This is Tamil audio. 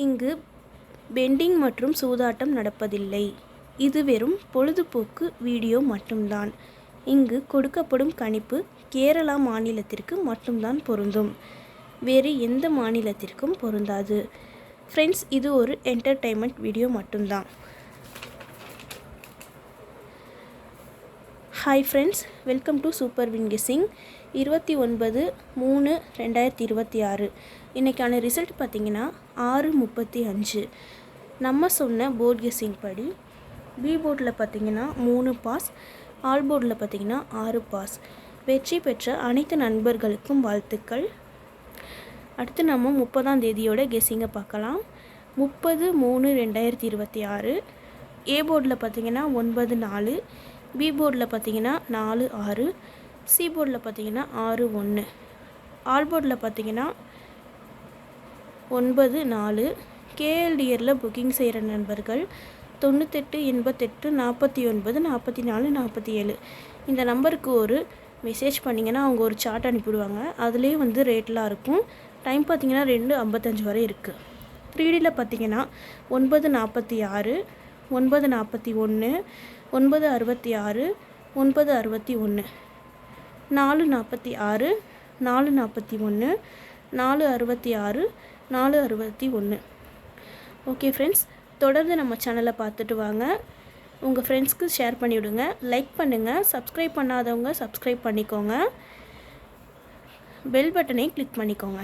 இங்கு பெண்டிங் மற்றும் சூதாட்டம் நடப்பதில்லை. இது வெறும் பொழுதுபோக்கு வீடியோ மட்டும்தான். இங்கு கொடுக்கப்படும் கணிப்பு கேரளா மாநிலத்திற்கு மட்டும்தான் பொருந்தும். வேறு எந்த மாநிலத்திற்கும் பொருந்தாது. ஃப்ரெண்ட்ஸ், இது ஒரு என்டர்டெயின்மெண்ட் வீடியோ மட்டும்தான். Hi friends, welcome to super win guessing. 29/3/2026 இன்றைக்கான ரிசல்ட் பார்த்திங்கன்னா 6:35. நம்ம சொன்ன போர்ட் கெஸ்ஸிங் படி பி போர்டில் பார்த்திங்கன்னா 3 பாஸ், ஆல் போர்டில் பார்த்திங்கன்னா 6 பாஸ். வெற்றி பெற்ற அனைத்து நண்பர்களுக்கும் வாழ்த்துக்கள். அடுத்து நம்ம 30ஆம் தேதியோட கெஸ்ஸிங்கை பார்க்கலாம். 30/3/2026 ஏ போர்டில் பார்த்திங்கன்னா 9-4, பி போர்டில் பார்த்திங்கன்னா 4-6, சி போர்டில் பார்த்திங்கன்னா 6-1, ஆல் போர்டில் பார்த்திங்கன்னா 9-4. கேஎல்டிஆரில் புக்கிங் செய்கிற நண்பர்கள் 98 88 49 44 47 இந்த நம்பருக்கு ஒரு மெசேஜ் பண்ணிங்கன்னா அவங்க ஒரு சார்ட் அனுப்பிவிடுவாங்க. அதுலேயே வந்து ரேட்லாம் இருக்கும். டைம் பார்த்திங்கன்னா 2:55 வரை இருக்குது. 3Dயில் பார்த்திங்கன்னா 9:46, 9:41, 9:66, 9:61, 4:46, 4:41, 4:66, 4:61. ஓகே ஃப்ரெண்ட்ஸ், தொடர்ந்து நம்ம சேனலை பார்த்துட்டு வாங்க. உங்கள் ஃப்ரெண்ட்ஸ்க்கு ஷேர் பண்ணிவிடுங்க, லைக் பண்ணுங்கள். சப்ஸ்கிரைப் பண்ணாதவங்க சப்ஸ்கிரைப் பண்ணிக்கோங்க, பெல் பட்டனை கிளிக் பண்ணிக்கோங்க.